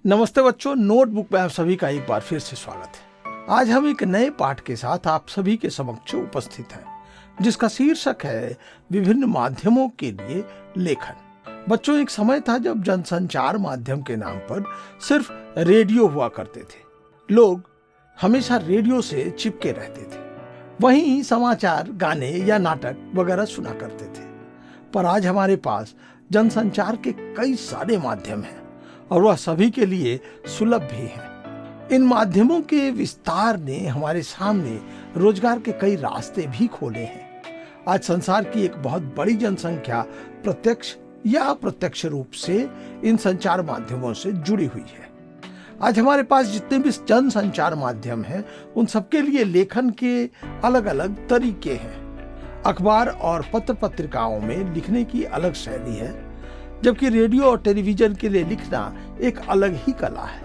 नमस्ते बच्चों, नोटबुक में आप सभी का एक बार फिर से स्वागत है। आज हम एक नए पाठ के साथ आप सभी के समक्ष उपस्थित हैं, जिसका शीर्षक है विभिन्न माध्यमों के लिए लेखन। बच्चों, एक समय था जब जनसंचार माध्यम के नाम पर सिर्फ रेडियो हुआ करते थे। लोग हमेशा रेडियो से चिपके रहते थे, वहीं समाचार, गाने या नाटक वगैरह सुना करते थे। पर आज हमारे पास जनसंचार के कई सारे माध्यम हैं और वह सभी के लिए सुलभ भी है। इन माध्यमों के विस्तार ने हमारे सामने रोजगार के कई रास्ते भी खोले हैं। आज संसार की एक बहुत बड़ी जनसंख्या प्रत्यक्ष या अप्रत्यक्ष रूप से इन संचार माध्यमों से जुड़ी हुई है। आज हमारे पास जितने भी जनसंचार माध्यम हैं, उन सबके लिए लेखन के अलग अलग तरीके हैं। अखबार और पत्र पत्रिकाओं में लिखने की अलग शैली है, जबकि रेडियो और टेलीविजन के लिए लिखना एक अलग ही कला है।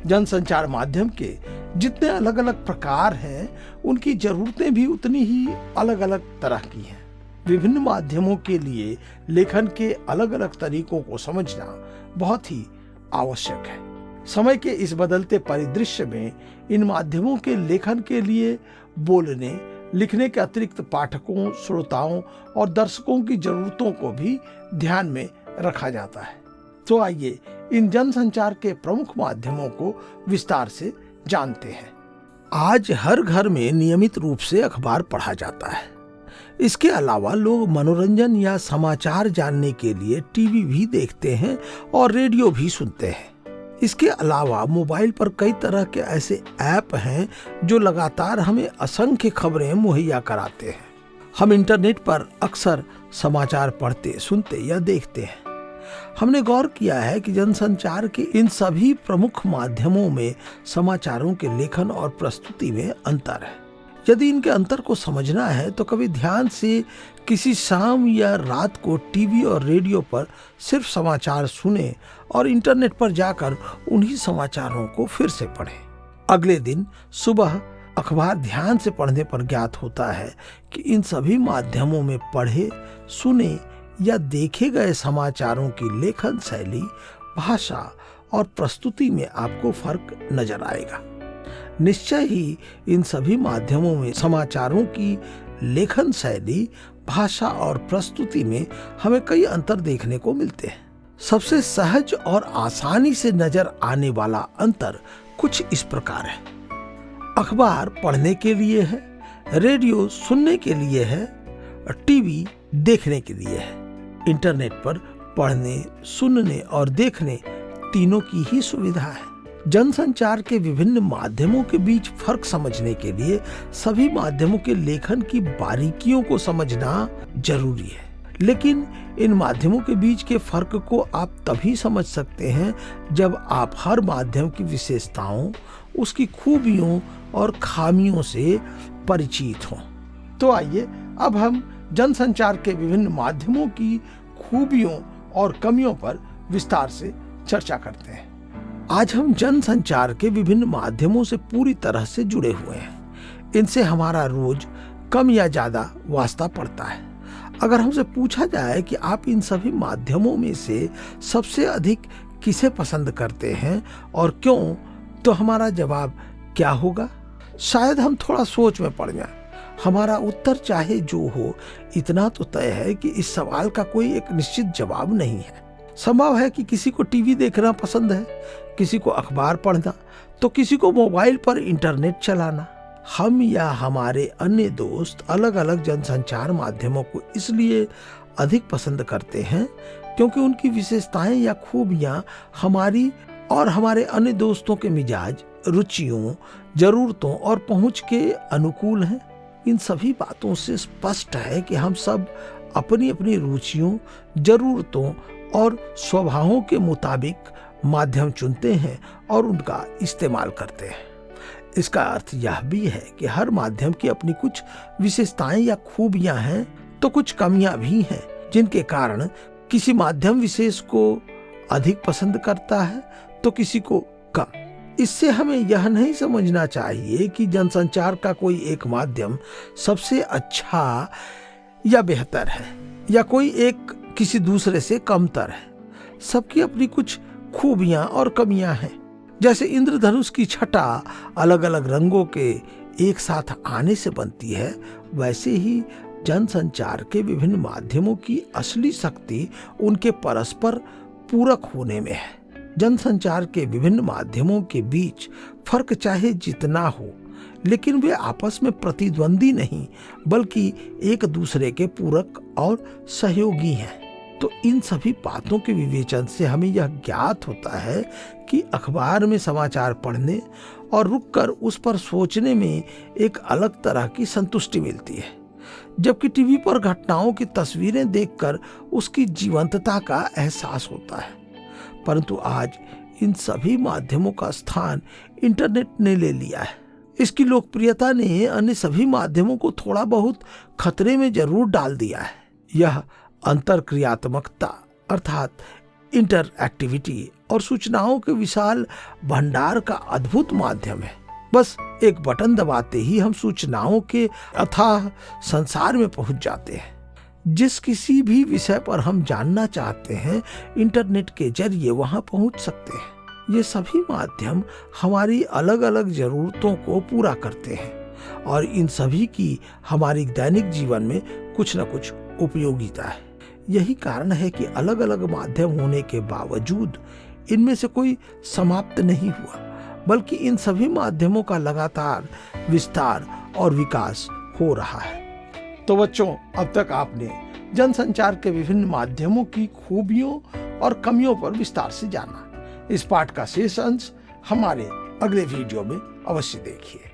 जनसंचार माध्यम के जितने अलग अलग प्रकार हैं, उनकी जरूरतें भी उतनी ही अलग अलग तरह की हैं। विभिन्न माध्यमों के लिए लेखन के अलग अलग तरीकों को समझना बहुत ही आवश्यक है। समय के इस बदलते परिदृश्य में इन माध्यमों के लेखन के लिए बोलने, लिखने के अतिरिक्त पाठकों, श्रोताओं और दर्शकों की जरूरतों को भी ध्यान में रखा जाता है। तो आइए इन जनसंचार के प्रमुख माध्यमों को विस्तार से जानते हैं। आज हर घर में नियमित रूप से अखबार पढ़ा जाता है। इसके अलावा लोग मनोरंजन या समाचार जानने के लिए टीवी भी देखते हैं और रेडियो भी सुनते हैं। इसके अलावा मोबाइल पर कई तरह के ऐसे ऐप हैं जो लगातार हमें असंख्य खबरें मुहैया कराते हैं। हम इंटरनेट पर अक्सर समाचार पढ़ते, सुनते या देखते हैं। हमने गौर किया है कि जनसंचार के इन सभी प्रमुख माध्यमों में समाचारों के लेखन और प्रस्तुति में अंतर है। यदि इनके अंतर को समझना है तो कभी ध्यान से किसी शाम या रात को टीवी और रेडियो पर सिर्फ समाचार सुने और इंटरनेट पर जाकर उन्हीं समाचारों को फिर से पढ़ें। अगले दिन सुबह अखबार ध्यान से पढ़ने पर ज्ञात होता है कि इन सभी माध्यमों में पढ़े, सुने या देखे गए समाचारों की लेखन शैली, भाषा और प्रस्तुति में आपको फर्क नजर आएगा। निश्चय ही इन सभी माध्यमों में समाचारों की लेखन शैली, भाषा और प्रस्तुति में हमें कई अंतर देखने को मिलते हैं। सबसे सहज और आसानी से नजर आने वाला अंतर कुछ इस प्रकार है। अखबार पढ़ने के लिए है, रेडियो सुनने के लिए है, टीवी देखने के लिए है। इंटरनेट पर पढ़ने, सुनने और देखने तीनों की ही सुविधा है। जनसंचार के विभिन्न माध्यमों के बीच फर्क समझने के लिए सभी माध्यमों के लेखन की बारीकियों को समझना जरूरी है। लेकिन इन माध्यमों के बीच के फर्क को आप तभी समझ सकते हैं जब आप हर माध्यम की विशेषताओं, उसकी खूबियों और खामियों से परिचित हों। तो आइए अब हम जनसंचार के विभिन्न माध्यमों की खूबियों और कमियों पर विस्तार से चर्चा करते हैं। आज हम जनसंचार के विभिन्न माध्यमों से पूरी तरह से जुड़े हुए हैं। इनसे हमारा रोज कम या ज्यादा वास्ता पड़ता है। अगर हमसे पूछा जाए कि आप इन सभी माध्यमों में से सबसे अधिक किसे पसंद करते हैं और क्यों, तो हमारा जवाब क्या होगा? शायद हम थोड़ा सोच में पड़ जाएं। हमारा उत्तर चाहे जो हो, इतना तो तय है कि इस सवाल का कोई एक निश्चित जवाब नहीं है। संभव है कि किसी को टीवी देखना पसंद है, किसी को अखबार पढ़ना, तो किसी को मोबाइल पर इंटरनेट चलाना। हम या हमारे अन्य दोस्त अलग अलग जनसंचार माध्यमों को इसलिए अधिक पसंद करते हैं क्योंकि उनकी विशेषताएं या खूबियां हमारी और हमारे अन्य दोस्तों के मिजाज, रुचियों, जरूरतों और पहुंच के अनुकूल हैं। इन सभी बातों से स्पष्ट है कि हम सब अपनी अपनी रुचियों, जरूरतों और स्वभावों के मुताबिक माध्यम चुनते हैं और उनका इस्तेमाल करते हैं। इसका अर्थ यह भी है कि हर माध्यम की अपनी कुछ विशेषताएं या खूबियां हैं, तो कुछ कमियां भी हैं, जिनके कारण किसी माध्यम विशेष को अधिक पसंद करता है तो किसी को कम। इससे हमें यह नहीं समझना चाहिए कि जनसंचार का कोई एक माध्यम सबसे अच्छा या बेहतर है या कोई एक किसी दूसरे से कमतर है। सबकी अपनी कुछ खूबियां और कमियां हैं। जैसे इंद्रधनुष की छटा अलग अलग रंगों के एक साथ आने से बनती है, वैसे ही जनसंचार के विभिन्न माध्यमों की असली शक्ति उनके परस्पर पूरक होने में है। जनसंचार के विभिन्न माध्यमों के बीच फर्क चाहे जितना हो, लेकिन वे आपस में प्रतिद्वंदी नहीं बल्कि एक दूसरे के पूरक और सहयोगी हैं। तो इन सभी बातों के विवेचन से हमें यह ज्ञात होता है कि अखबार में समाचार पढ़ने और रुककर उस पर सोचने में एक अलग तरह की संतुष्टि मिलती है, जबकि टीवी पर घटनाओं की तस्वीरें देखकर उसकी जीवंतता का एहसास होता है। परंतु आज इन सभी माध्यमों का स्थान इंटरनेट ने ले लिया है। इसकी लोकप्रियता ने अन्य सभी माध्यमों को थोड़ा बहुत खतरे में जरूर डाल दिया है। यह अंतरक्रियात्मकता अर्थात इंटरएक्टिविटी और सूचनाओं के विशाल भंडार का अद्भुत माध्यम है। बस एक बटन दबाते ही हम सूचनाओं के अथाह संसार में पहुंच जाते हैं। जिस किसी भी विषय पर हम जानना चाहते हैं, इंटरनेट के जरिए वहां पहुंच सकते हैं। ये सभी माध्यम हमारी अलग अलग जरूरतों को पूरा करते हैं और इन सभी की हमारी दैनिक जीवन में कुछ न कुछ उपयोगिता है। यही कारण है कि अलग अलग माध्यम होने के बावजूद इनमें से कोई समाप्त नहीं हुआ, बल्कि इन सभी माध्यमों का लगातार विस्तार और विकास हो रहा है। तो बच्चों, अब तक आपने जनसंचार के विभिन्न माध्यमों की खूबियों और कमियों पर विस्तार से जाना। इस पाठ का शेष अंश हमारे अगले वीडियो में अवश्य देखिए।